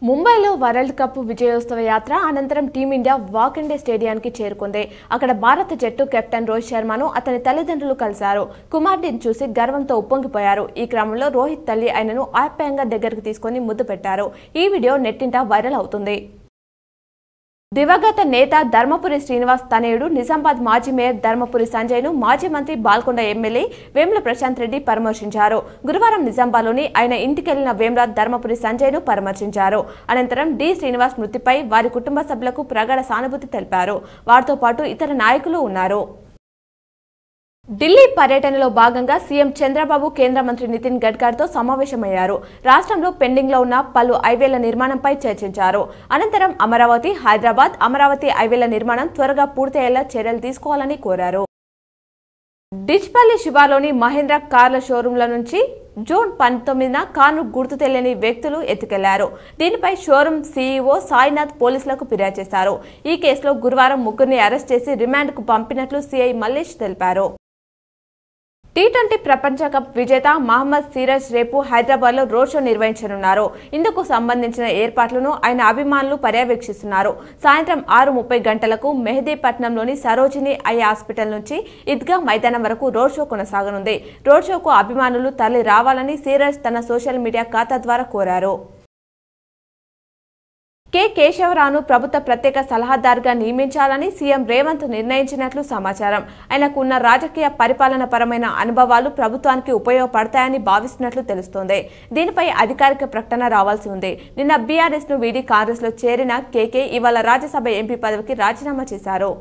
ముంబైలో world cup విజయోత్సవ యాత్ర అనంతరం టీమిండియా వాఖండే స్టేడియానికి చేరుకుంది. అక్కడ భారత జట్టు కెప్టెన్ రోహిత్ శర్మను అతని తల్లిదండ్రులు కలిశారు. కుమారుడిని చూసి గర్వంతో ఉప్పొంగిపోయారు. ఈ క్రమంలో రోహిత్ తల్లి ఆయనను ఆప్యాయంగా దగ్గరకు తీసుకుని ముద్దు పెట్టారు. ఈ వీడియో నెట్టింట వైరల్ అవుతుంది. దివంగత నేత ధర్మపురి శ్రీనివాస్ తనయుడు నిజామాబాద్ మాజీ మేయర్ ధర్మపురి సంజయ్ను మాజీ మంత్రి బాల్కొండ ఎమ్మెల్యే వేముల ప్రశాంత్ రెడ్డి పరామర్శించారు. గురువారం నిజామాబాద్లోని ఆయన ఇంటికెళ్లిన వేముల ధర్మపురి సంజయ్ను పరామర్శించారు. అనంతరం డి శ్రీనివాస్ మృతిపై వారి కుటుంబ సభ్యులకు ప్రగాఢ సానుభూతి తెలిపారు. వారితో పాటు ఇతర నాయకులు ఉన్నారు. ఢిల్లీ పర్యటనలో భాగంగా సీఎం చంద్రబాబు కేంద్ర మంత్రి నితిన్ గడ్కరీతో సమావేశమయ్యారు. రాష్ట్రంలో పెండింగ్ లో ఉన్న పలు హైవేల నిర్మాణంపై చర్చించారు. అనంతరం అమరావతి, హైదరాబాద్ అమరావతి హైవేల నిర్మాణం త్వరగా పూర్తయ్యేలా చర్యలు తీసుకోవాలని కోరారు. డిచ్పల్లి శివార్లోని మహేంద్ర కార్ల షోరూంల నుంచి జూన్ 19న కారును గుర్తు తెలియని వ్యక్తులు ఎత్తుకెళ్లారు. దీనిపై షోరూం సీఈఓ సాయినాథ్ పోలీసులకు ఫిర్యాదు చేశారు. ఈ కేసులో గురువారం ముగ్గురిని అరెస్ట్ చేసి రిమాండ్కు పంపినట్లు సీఐ మల్లేష్ తెలిపారు. టీ20 ప్రపంచ కప్ విజేత మహమ్మద్ సిరాజ్ రేపు హైదరాబాద్లో రోడ్ షో నిర్వహించనున్నారు. ఇందుకు సంబంధించిన ఏర్పాట్లను ఆయన అభిమానులు పర్యవేక్షిస్తున్నారు. సాయంత్రం 6:30 గంటలకు మెహదీపట్నంలోని సరోజిని ఐ హాస్పిటల్ నుంచి ఈద్గా మైదానం వరకు రోడ్ షో కొనసాగనుంది. రోడ్ షోకు అభిమానులు తరలి రావాలని సిరాజ్ తన సోషల్ మీడియా ఖాతా ద్వారా కోరారు. కె కేశవరావును ప్రభుత్వ ప్రత్యేక సలహాదారుగా నియమించాలని సీఎం రేవంత్ నిర్ణయించినట్లు సమాచారం. ఆయనకు ఉన్న రాజకీయ పరిపాలన పరమైన అనుభవాలు ప్రభుత్వానికి ఉపయోగపడతాయని భావిస్తున్నట్లు తెలుస్తోంది. దీనిపై అధికారిక ప్రకటన రావాల్సి ఉంది. నిన్న బీఆర్ఎస్ ను వీడి కాంగ్రెస్ లో చేరిన కేకే ఇవాళ రాజ్యసభ ఎంపీ పదవికి రాజీనామా చేశారు.